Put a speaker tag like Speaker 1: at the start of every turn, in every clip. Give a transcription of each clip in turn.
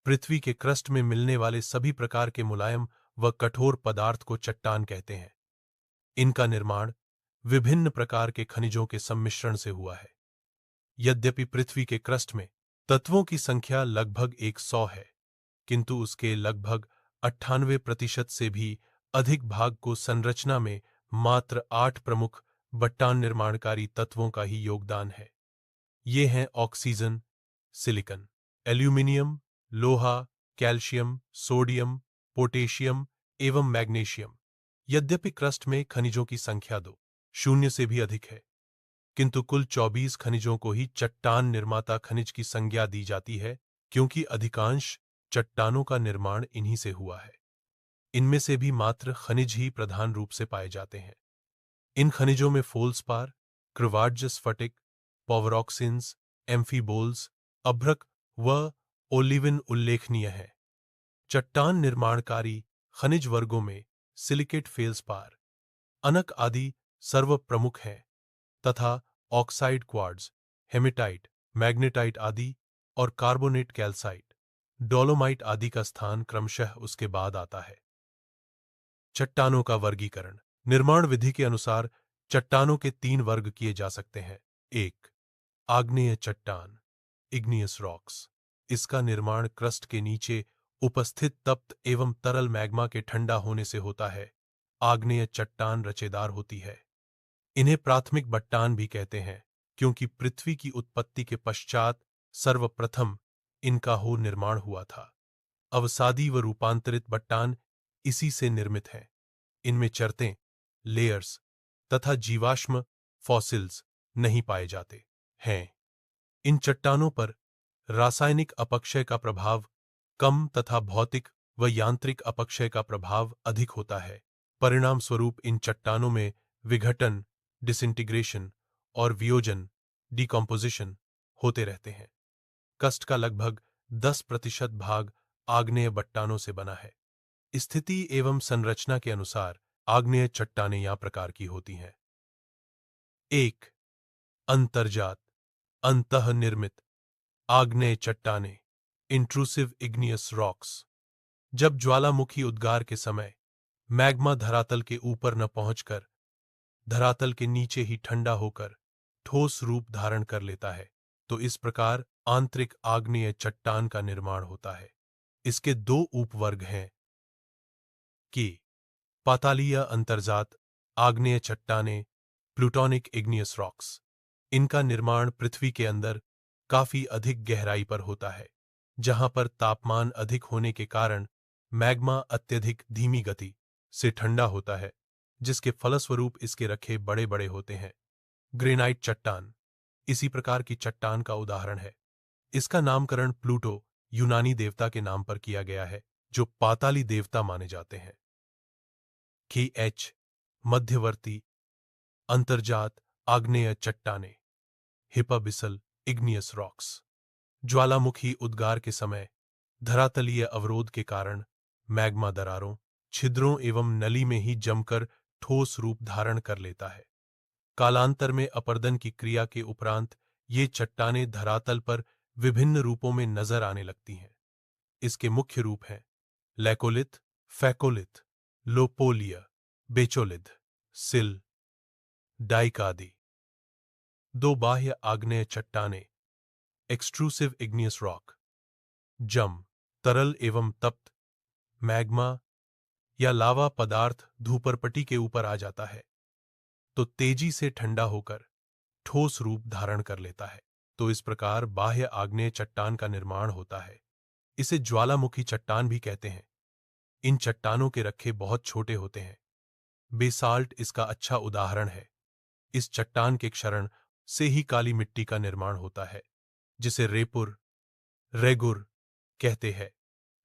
Speaker 1: पृथ्वी के क्रस्ट में मिलने वाले सभी प्रकार के मुलायम व कठोर पदार्थ को चट्टान कहते हैं। इनका निर्माण विभिन्न प्रकार के खनिजों के सम्मिश्रण से हुआ है। यद्यपि पृथ्वी के क्रस्ट में तत्वों की संख्या लगभग 100 है, किंतु उसके लगभग 98% से भी अधिक भाग को संरचना में मात्र 8 प्रमुख बट्टान निर्माणकारी तत्वों का ही योगदान है। ये हैं ऑक्सीजन, सिलिकन, एल्यूमिनियम, लोहा, कैल्शियम, सोडियम, पोटेशियम एवं मैग्नीशियम। यद्यपि क्रस्ट में खनिजों की संख्या 2 से भी अधिक है, किंतु कुल 24 खनिजों को ही चट्टान निर्माता खनिज की संज्ञा दी जाती है, क्योंकि अधिकांश चट्टानों का निर्माण इन्हीं से हुआ है। इनमें से भी मात्र खनिज ही प्रधान रूप से पाए जाते हैं। इन खनिजों में फोल्सपार, क्रिवार्ज स्फटिक, पॉवरॉक्सिन्स, एम्फीबोल्स, अभ्रक व ओलिविन उल्लेखनीय हैं। चट्टान निर्माणकारी खनिज वर्गों में सिलिकेट फेल्सपार, अनक आदि सर्वप्रमुख हैं तथा ऑक्साइड क्वार्ट्ज, हेमेटाइट, मैग्नेटाइट आदि और कार्बोनेट कैल्साइट, डोलोमाइट आदि का स्थान क्रमशः उसके बाद आता है। चट्टानों का वर्गीकरण। निर्माण विधि के अनुसार चट्टानों के 3 वर्ग किए जा सकते हैं। 1. आग्नेय चट्टान, इग्नियस रॉक्स। इसका निर्माण क्रस्ट के नीचे उपस्थित तप्त एवं तरल मैग्मा के ठंडा होने से होता है। आग्नेय चट्टान रचेदार होती है। इन्हें प्राथमिक बट्टान भी कहते हैं, क्योंकि पृथ्वी की उत्पत्ति के पश्चात सर्वप्रथम इनका हो निर्माण हुआ था। अवसादी व रूपांतरित बट्टान इसी से निर्मित हैं। इनमें चरतें, लेयर्स तथा जीवाश्म फॉसिल्स नहीं पाए जाते हैं। इन चट्टानों पर रासायनिक अपक्षय का प्रभाव कम तथा भौतिक व यांत्रिक अपक्षय का प्रभाव अधिक होता है। परिणाम स्वरूप इन चट्टानों में विघटन, डिसइंटीग्रेशन और वियोजन, डिकॉम्पोजिशन होते रहते हैं। कस्ट का लगभग 10% भाग आग्नेय बट्टानों से बना है। स्थिति एवं संरचना के अनुसार आग्नेय चट्टानें या प्रकार की होती हैं। 1. अंतर्जात, अंतःनिर्मित आग्नेय चट्टानें, इंट्रूसिव इग्नियस रॉक्स। जब ज्वालामुखी उद्गार के समय मैग्मा धरातल के ऊपर न पहुंचकर धरातल के नीचे ही ठंडा होकर ठोस रूप धारण कर लेता है, तो इस प्रकार आंतरिक आग्नेय चट्टान का निर्माण होता है। इसके 2 उपवर्ग हैं कि पातालीय अंतर्जात आग्नेय चट्टानें, प्लूटोनिक इग्नियस रॉक्स। इनका निर्माण पृथ्वी के अंदर काफी अधिक गहराई पर होता है, जहां पर तापमान अधिक होने के कारण मैग्मा अत्यधिक धीमी गति से ठंडा होता है, जिसके फलस्वरूप इसके रखे बड़े बड़े होते हैं। ग्रेनाइट चट्टान इसी प्रकार की चट्टान का उदाहरण है। इसका नामकरण प्लूटो, यूनानी देवता के नाम पर किया गया है, जो पाताली देवता माने जाते हैं। कि एच मध्यवर्ती अंतर्जात आग्नेय चट्टानें, हिपाबिसल इग्नियस रॉक्स। ज्वालामुखी उद्गार के समय धरातलीय अवरोध के कारण मैग्मा दरारों, छिद्रों एवं नली में ही जमकर ठोस रूप धारण कर लेता है। कालांतर में अपर्दन की क्रिया के उपरांत ये चट्टानें धरातल पर विभिन्न रूपों में नजर आने लगती हैं। इसके मुख्य रूप हैं लैकोलिथ, फैकोलिथ, लोपोलिया, बेचोलिथ, सिल, डाइक आदि। 2 बाह्य आग्नेय चट्टानें, एक्सट्रूसिव इग्नियस रॉक। जम, तरल एवं तप्त मैग्मा या लावा पदार्थ धूपरपटी के ऊपर आ जाता है, तो तेजी से ठंडा होकर ठोस रूप धारण कर लेता है, तो इस प्रकार बाह्य आग्नेय चट्टान का निर्माण होता है। इसे ज्वालामुखी चट्टान भी कहते हैं। इन चट्टानों के रखे बहुत छोटे होते हैं। बेसाल्ट इसका अच्छा उदाहरण है। इस चट्टान के क्षरण से ही काली मिट्टी का निर्माण होता है, जिसे रेपुर, रेगुर कहते हैं।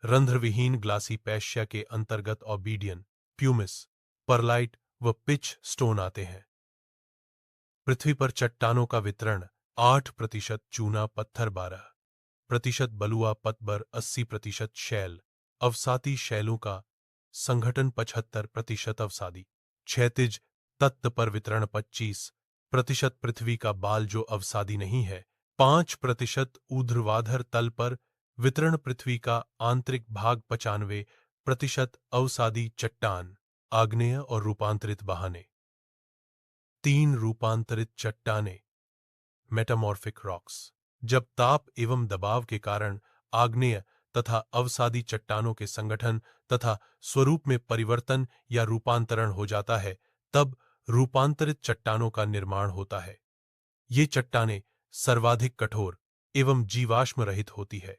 Speaker 1: रंध्रविहीन ग्लासी पैश्या के अंतर्गत ओबीडियन, प्यूमिस, परलाइट व पिच स्टोन आते हैं। पृथ्वी पर चट्टानों का वितरण 8% चूना पत्थर, 12% बलुआ पतबर, 80% शैल, अवसादी शैलों का संगठन 75% अवसादी, क्षैतिज तत्व पर वितरण 25% पृथ्वी का बाल जो अवसादी नहीं है, 5% ऊर्ध्वाधर तल पर वितरण पृथ्वी का आंतरिक भाग 95% अवसादी चट्टान, आग्नेय और रूपांतरित बहाने। 3 रूपांतरित चट्टानें, मेटामॉर्फिक रॉक्स। जब ताप एवं दबाव के कारण आग्नेय तथा अवसादी चट्टानों के संगठन तथा स्वरूप में परिवर्तन या रूपांतरण हो जाता है, तब रूपांतरित चट्टानों का निर्माण होता है। ये चट्टानें सर्वाधिक कठोर एवं जीवाश्म रहित होती है।